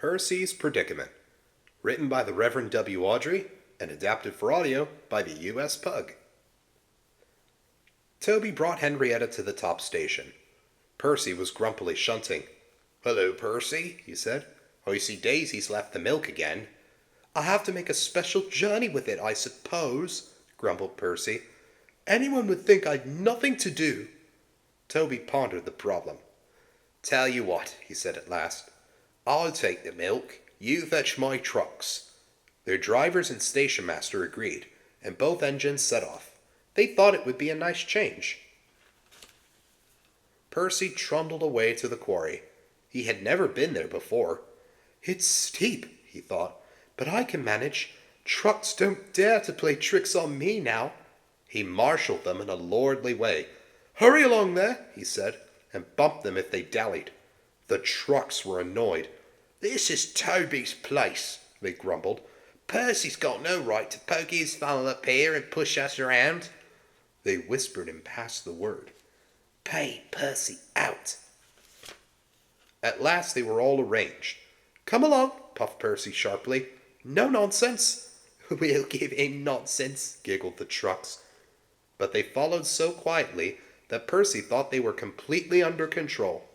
Percy's Predicament, written by the Reverend W. Audrey and adapted for audio by the U.S. Pug. Toby brought Henrietta to the top station. Percy was grumpily shunting. "Hello, Percy," he said. "I see Daisy's left the milk again." "I'll have to make a special journey with it, I suppose," grumbled Percy. "Anyone would think I'd nothing to do." Toby pondered the problem. "Tell you what," he said at last. "I'll take the milk. You fetch my trucks." Their drivers and station master agreed, and both engines set off. They thought it would be a nice change. Percy trundled away to the quarry. He had never been there before. "It's steep," he thought, "but I can manage. Trucks don't dare to play tricks on me now." He marshaled them in a lordly way. "Hurry along there," he said, and bumped them if they dallied. The trucks were annoyed. "This is Toby's place," they grumbled. "Percy's got no right to poke his funnel up here and push us around." They whispered and passed the word. "Pay Percy out." At last they were all arranged. "Come along," puffed Percy sharply. "No nonsense." "We'll give him nonsense," giggled the trucks. But they followed so quietly that Percy thought they were completely under control.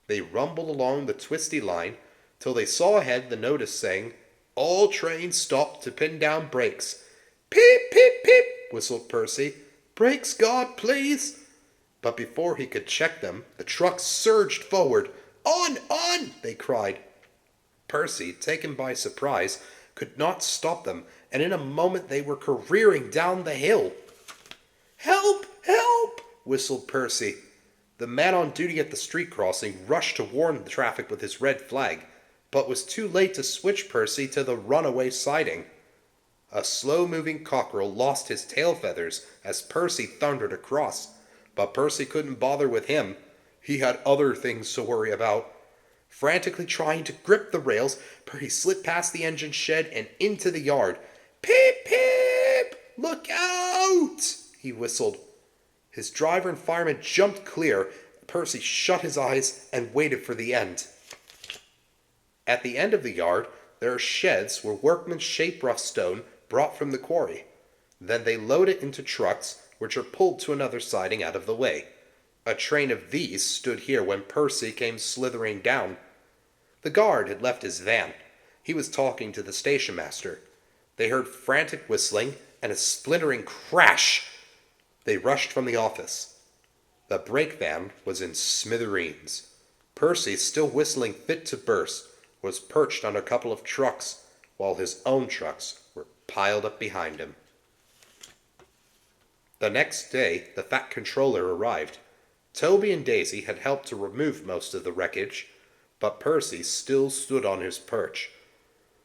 They rumbled along the twisty line till they saw ahead the notice saying, "All trains stop to pin down brakes." "Pip, pip, pip," whistled Percy. "Brakes, God, please." But before he could check them, the trucks surged forward. On, they cried. Percy, taken by surprise, could not stop them, and in a moment they were careering down the hill. "Help, help," whistled Percy. The man on duty at the street crossing rushed to warn the traffic with his red flag, but was too late to switch Percy to the runaway siding. A slow-moving cockerel lost his tail feathers as Percy thundered across, but Percy couldn't bother with him. He had other things to worry about. Frantically trying to grip the rails, Percy slid past the engine shed and into the yard. "Pip, pip! Look out!" he whistled. His driver and fireman jumped clear. Percy shut his eyes and waited for the end. At the end of the yard, there are sheds where workmen shape rough stone brought from the quarry. Then they load it into trucks, which are pulled to another siding out of the way. A train of these stood here when Percy came slithering down. The guard had left his van. He was talking to the station master. They heard frantic whistling and a splintering crash. They rushed from the office. The brake van was in smithereens. Percy, still whistling fit to burst, was perched on a couple of trucks, while his own trucks were piled up behind him. The next day, the fat controller arrived. Toby and Daisy had helped to remove most of the wreckage, but Percy still stood on his perch.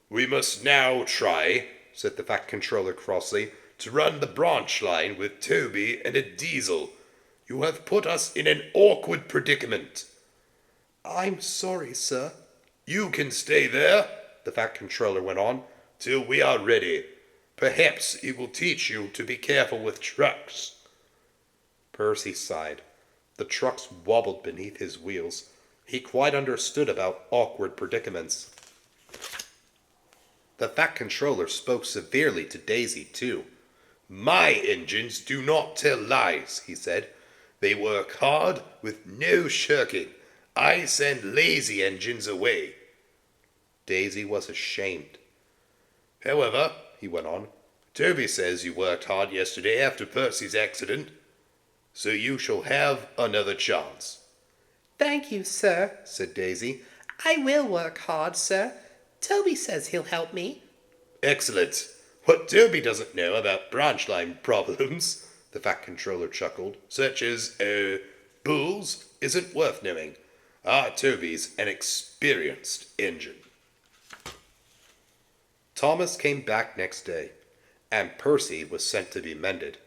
"We must now try," said the fat controller crossly, "to run the branch line with Toby and a diesel. You have put us in an awkward predicament." "I'm sorry, sir." "You can stay there," the fat controller went on, "till we are ready. Perhaps it will teach you to be careful with trucks." Percy sighed. The trucks wobbled beneath his wheels. He quite understood about awkward predicaments. The fat controller spoke severely to Daisy, too. "My engines do not tell lies," he said. "They work hard with no shirking. I send lazy engines away." Daisy was ashamed. "However," he went on, "Toby says you worked hard yesterday after Percy's accident, so you shall have another chance." "Thank you, sir," said Daisy. "I will work hard, sir. Toby says he'll help me." "Excellent. What Toby doesn't know about branch line problems," the fat controller chuckled, "such as, bulls, isn't worth knowing. Our Toby's an experienced engine." Thomas came back next day, and Percy was sent to be mended.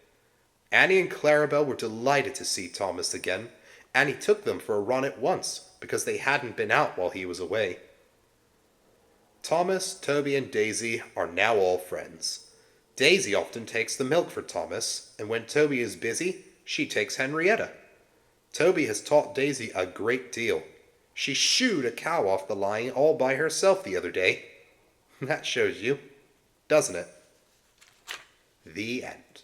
Annie and Clarabelle were delighted to see Thomas again. Annie took them for a run at once, because they hadn't been out while he was away. Thomas, Toby, and Daisy are now all friends. Daisy often takes the milk for Thomas, and when Toby is busy, she takes Henrietta. Toby has taught Daisy a great deal. She shooed a cow off the line all by herself the other day. That shows you, doesn't it? The end.